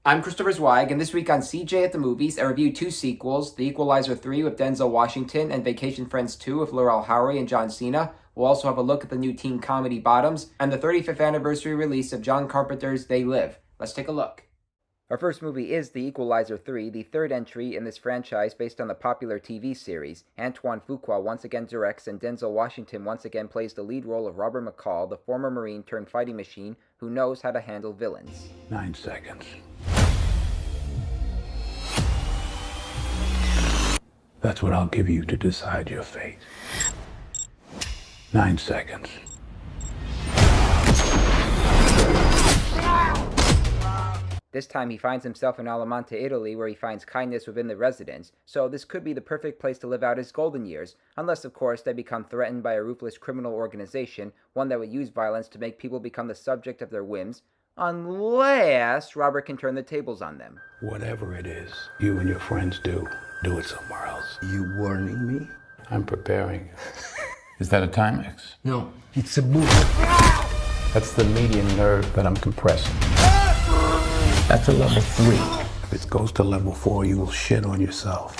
I'm Christopher Zweig, and this week on CJ at the Movies, I review two sequels, The Equalizer 3 with Denzel Washington and Vacation Friends 2 with Howery and John Cena. We'll also have a look at the new teen comedy Bottoms and the 35th anniversary release of John Carpenter's They Live. Let's take a look. Our first movie is The Equalizer 3, the third entry in this franchise based on the popular TV series. Antoine Fuqua once again directs, and Denzel Washington once again plays the lead role of Robert McCall, the former Marine turned fighting machine who knows how to handle villains. 9 seconds. That's what I'll give you to decide your fate. 9 seconds. This time he finds himself in Alamonte, Italy, where he finds kindness within the residents, so this could be the perfect place to live out his golden years, unless of course they become threatened by a ruthless criminal organization, one that would use violence to make people become the subject of their whims, unless Robert can turn the tables on them. Whatever it is you and your friends do it somewhere else. You warning me? I'm preparing you. Is that a Timex? No, it's a movie. That's the median nerve that I'm compressing. That's a level 3. If it goes to level 4, you will shit on yourself.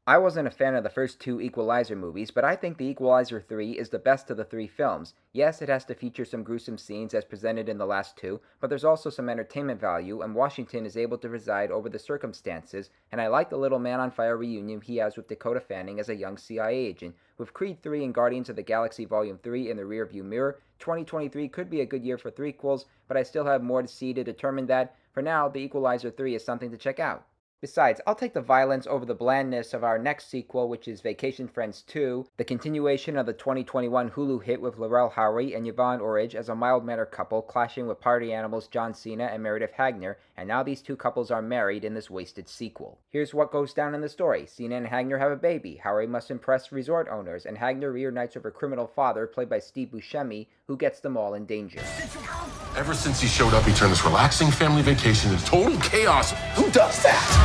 I wasn't a fan of the first two Equalizer movies, but I think The Equalizer 3 is the best of the three films. Yes, it has to feature some gruesome scenes as presented in the last two, but there's also some entertainment value, and Washington is able to preside over the circumstances, and I like the little man-on-fire reunion he has with Dakota Fanning as a young CIA agent. With Creed 3 and Guardians of the Galaxy Volume 3 in the rearview mirror, 2023 could be a good year for threequels, but I still have more to see to determine that. For now, The Equalizer 3 is something to check out. Besides, I'll take the violence over the blandness of our next sequel, which is Vacation Friends 2, the continuation of the 2021 Hulu hit with Howery and Yvonne Orridge as a mild-mannered couple clashing with party animals John Cena and Meredith Hagner, and now these two couples are married in this wasted sequel. Here's what goes down in the story. Cena and Hagner have a baby. Howery must impress resort owners, and Hagner reunites with her criminal father, played by Steve Buscemi, who gets them all in danger. Ever since he showed up, he turned this relaxing family vacation into total chaos. Who does that?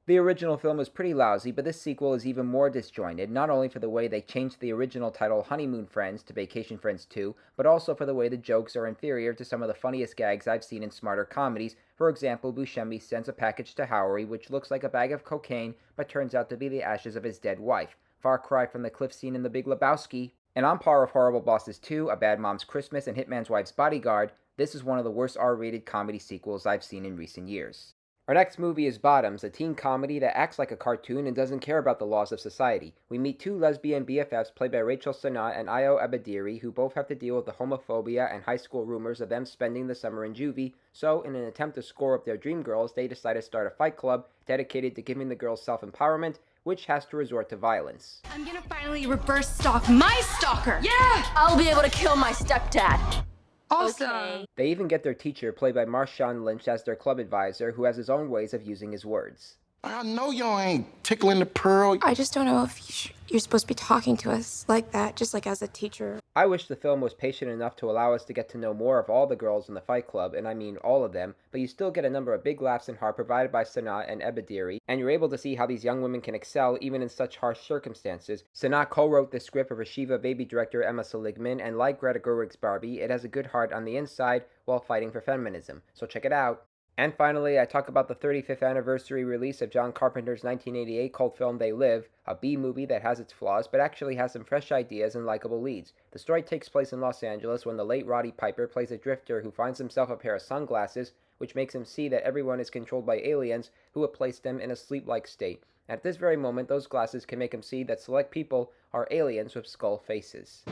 The original film was pretty lousy, but this sequel is even more disjointed, not only for the way they changed the original title Honeymoon Friends to Vacation Friends 2, but also for the way the jokes are inferior to some of the funniest gags I've seen in smarter comedies. For example, Buscemi sends a package to Howery which looks like a bag of cocaine, but turns out to be the ashes of his dead wife. Far cry from the cliff scene in The Big Lebowski. And on par with Horrible Bosses 2, A Bad Mom's Christmas, and Hitman's Wife's Bodyguard, this is one of the worst R-rated comedy sequels I've seen in recent years. Our next movie is Bottoms, a teen comedy that acts like a cartoon and doesn't care about the laws of society. We meet two lesbian BFFs played by Rachel Sonnett and Edebiri, who both have to deal with the homophobia and high school rumors of them spending the summer in juvie, so in an attempt to score up their dream girls, they decide to start a fight club dedicated to giving the girls self-empowerment, which has to resort to violence. I'm gonna finally reverse stalk my stalker! Yeah! I'll be able to kill my stepdad. Awesome! Okay. They even get their teacher, played by Marshawn Lynch, as their club advisor, who has his own ways of using his words. I know y'all ain't tickling the pearl. I just don't know if you're supposed to be talking to us like that, just like as a teacher. I wish the film was patient enough to allow us to get to know more of all the girls in the Fight Club, and I mean all of them, but you still get a number of big laughs and heart provided by Sonnett and Edebiri, and you're able to see how these young women can excel even in such harsh circumstances. Sonnett co-wrote the script with Shiva Baby director Emma Seligman, and like Greta Gerwig's Barbie, it has a good heart on the inside while fighting for feminism, so check it out. And finally, I talk about the 35th anniversary release of John Carpenter's 1988 cult film They Live, a B-movie that has its flaws but actually has some fresh ideas and likable leads. The story takes place in Los Angeles when the late Roddy Piper plays a drifter who finds himself a pair of sunglasses, which makes him see that everyone is controlled by aliens who have placed them in a sleep-like state. At this very moment, those glasses can make him see that select people are aliens with skull faces.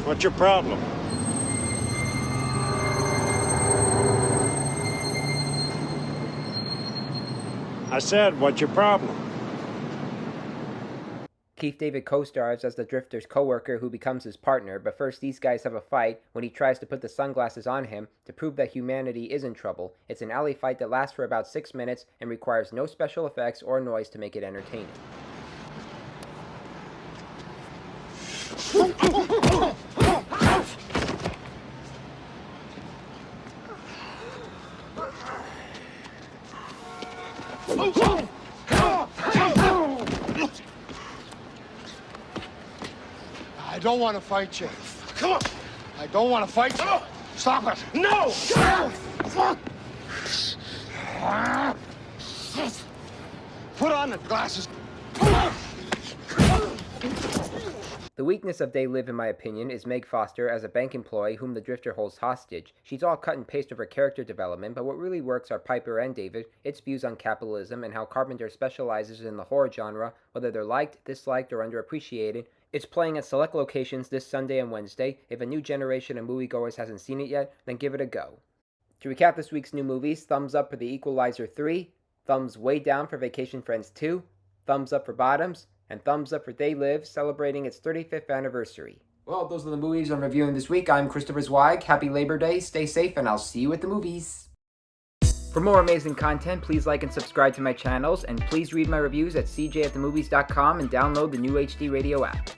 What's your problem? I said, what's your problem? Keith David co-stars as the drifter's co-worker who becomes his partner, but first these guys have a fight when he tries to put the sunglasses on him to prove that humanity is in trouble. It's an alley fight that lasts for about 6 minutes and requires no special effects or noise to make it entertaining. I don't want to fight you. Come on. I don't want to fight you. Stop it. No! Put on the glasses. The weakness of They Live, in my opinion, is Meg Foster as a bank employee whom the Drifter holds hostage. She's all cut and paste of her character development, but what really works are Piper and David, its views on capitalism, and how Carpenter specializes in the horror genre, whether they're liked, disliked, or underappreciated. It's playing at select locations this Sunday and Wednesday. If a new generation of moviegoers hasn't seen it yet, then give it a go. To recap this week's new movies, thumbs up for The Equalizer 3, thumbs way down for Vacation Friends 2, thumbs up for Bottoms, and thumbs up for They Live, celebrating its 35th anniversary. Well, those are the movies I'm reviewing this week. I'm Christopher Zweig. Happy Labor Day, stay safe, and I'll see you at the movies. For more amazing content, please like and subscribe to my channels, and please read my reviews at cjatthemovies.com and download the new HD Radio app.